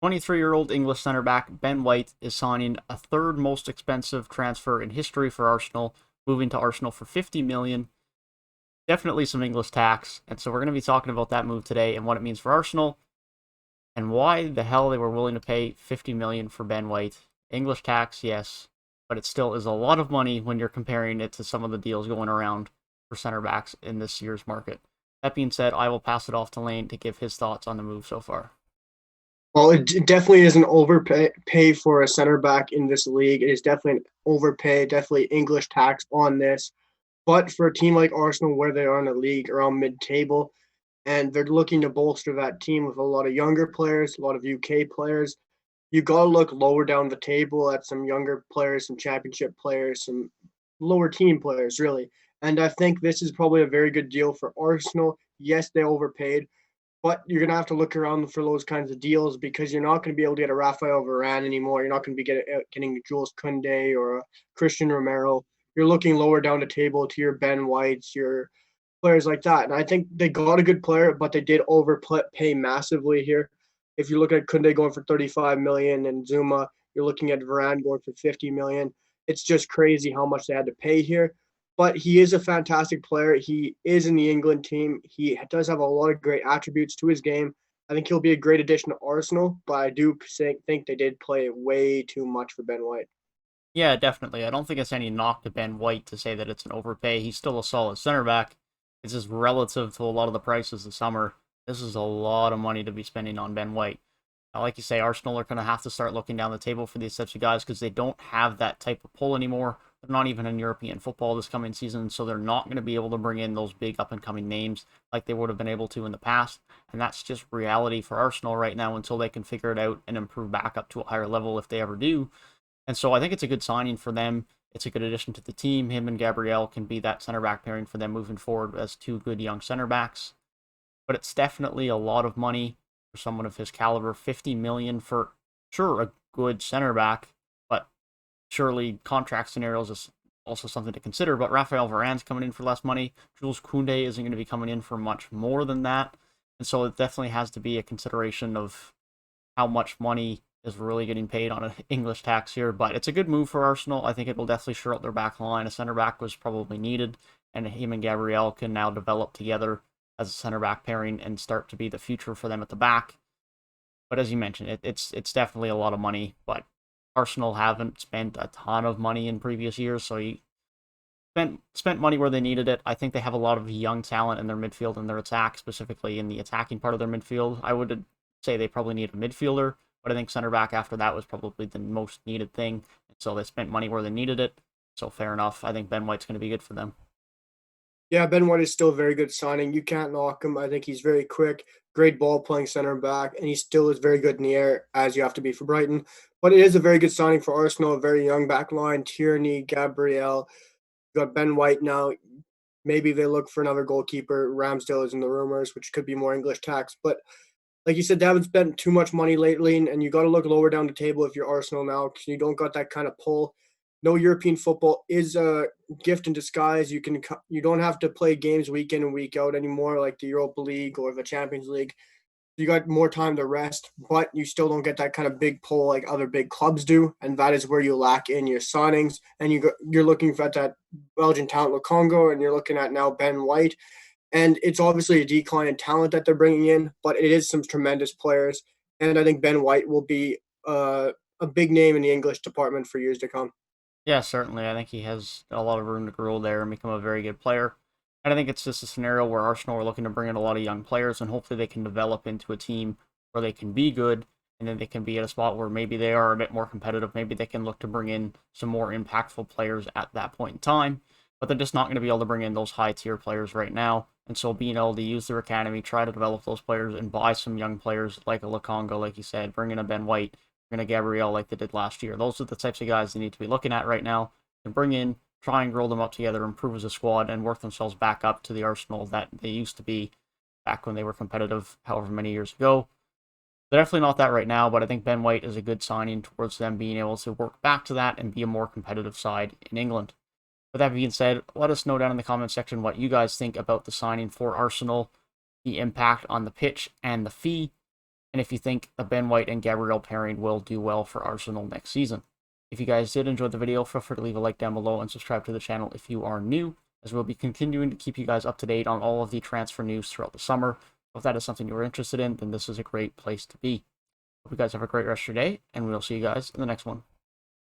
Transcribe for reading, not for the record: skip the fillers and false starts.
23-year-old English centre back Ben White is signing a third most expensive transfer in history for Arsenal, moving to Arsenal for 50 million. Definitely some English tax, and so we're going to be talking about that move today and what it means for Arsenal and why the hell they were willing to pay 50 million for Ben White. English tax, yes, but it still is a lot of money when you're comparing it to some of the deals going around for center backs in this year's market. That being said, I will pass it off to Lane to give his thoughts on the move so far. Well, it definitely is an overpay for a center back in this league. It is definitely an overpay, definitely English tax on this. But for a team like Arsenal, where they are in the league around mid-table, and they're looking to bolster that team with a lot of younger players, a lot of UK players, you got to look lower down the table at some younger players, some championship players, some lower team players, really. And I think this is probably a very good deal for Arsenal. Yes, they overpaid, but you're going to have to look around for those kinds of deals because you're not going to be able to get a Rafael Varane anymore. You're not going to be getting Jules Koundé or a Christian Romero. You're looking lower down the table to your Ben Whites, your players like that. And I think they got a good player, but they did overpay massively here. If you look at Koundé going for 35 million and Zuma, you're looking at Varane going for 50 million. It's just crazy how much they had to pay here. But he is a fantastic player. He is in the England team. He does have a lot of great attributes to his game. I think he'll be a great addition to Arsenal, but I do think they did play way too much for Ben White. Yeah, definitely. I don't think it's any knock to Ben White to say that it's an overpay. He's still a solid center back. It's just relative to a lot of the prices this summer. This is a lot of money to be spending on Ben White. Like you say, Arsenal are going to have to start looking down the table for these types of guys because they don't have that type of pull anymore. They're not even in European football this coming season, so they're not going to be able to bring in those big up and coming names like they would have been able to in the past. And that's just reality for Arsenal right now until they can figure it out and improve back up to a higher level if they ever do. And so I think it's a good signing for them. It's a good addition to the team. Him and Gabriel can be that center back pairing for them moving forward as two good young center backs. But it's definitely a lot of money for someone of his caliber. 50 million for sure a good center back, but surely contract scenarios is also something to consider. But Rafael Varane's coming in for less money. Jules Koundé isn't going to be coming in for much more than that. And so it definitely has to be a consideration of how much money is really getting paid on an English tax here. But it's a good move for Arsenal. I think it will definitely shore up their back line. A center back was probably needed, and him and Gabriel can now develop together as a center back pairing and start to be the future for them at the back. But as you mentioned, it's definitely a lot of money. But Arsenal haven't spent a ton of money in previous years, so you spent money where they needed it. I think they have a lot of young talent in their midfield and their attack, specifically in the attacking part of their midfield. I would say they probably need a midfielder, but I think center back after that was probably the most needed thing. And so they spent money where they needed it. So fair enough. I think Ben White's going to be good for them. Yeah, Ben White is still a very good signing. You can't knock him. I think he's very quick, great ball playing center back, and he still is very good in the air, as you have to be for Brighton. But it is a very good signing for Arsenal, a very young back line. Tierney, Gabriel, you got Ben White now. Maybe they look for another goalkeeper. Ramsdale is in the rumors, which could be more English tax. But like you said, they haven't spent too much money lately, and you got to look lower down the table if you're Arsenal now because you don't got that kind of pull. No, European football is a gift in disguise. You don't have to play games week in and week out anymore like the Europa League or the Champions League. You got more time to rest, but you still don't get that kind of big pull like other big clubs do, and that is where you lack in your signings. And you're looking at that Belgian talent, Congo, and you're looking at now Ben White, and it's obviously a decline in talent that they're bringing in, but it is some tremendous players, and I think Ben White will be a big name in the English department for years to come. Yeah, certainly. I think he has a lot of room to grow there and become a very good player. And I think it's just a scenario where Arsenal are looking to bring in a lot of young players, and hopefully they can develop into a team where they can be good, and then they can be at a spot where maybe they are a bit more competitive. Maybe they can look to bring in some more impactful players at that point in time, but they're just not going to be able to bring in those high tier players right now. And so being able to use their academy, try to develop those players, and buy some young players like a Lukonga, like you said, bring in a Ben White, bring in a Gabriel like they did last year. Those are the types of guys they need to be looking at right now and bring in, try and grow them up together, improve as a squad, and work themselves back up to the Arsenal that they used to be back when they were competitive, however many years ago. They're definitely not that right now, but I think Ben White is a good signing towards them being able to work back to that and be a more competitive side in England. With that being said, let us know down in the comment section what you guys think about the signing for Arsenal, the impact on the pitch, and the fee. and if you think the Ben White and Gabriel pairing will do well for Arsenal next season. If you guys did enjoy the video, feel free to leave a like down below and subscribe to the channel if you are new, as we'll be continuing to keep you guys up to date on all of the transfer news throughout the summer. If that is something you're interested in, then this is a great place to be. Hope you guys have a great rest of your day, and we'll see you guys in the next one.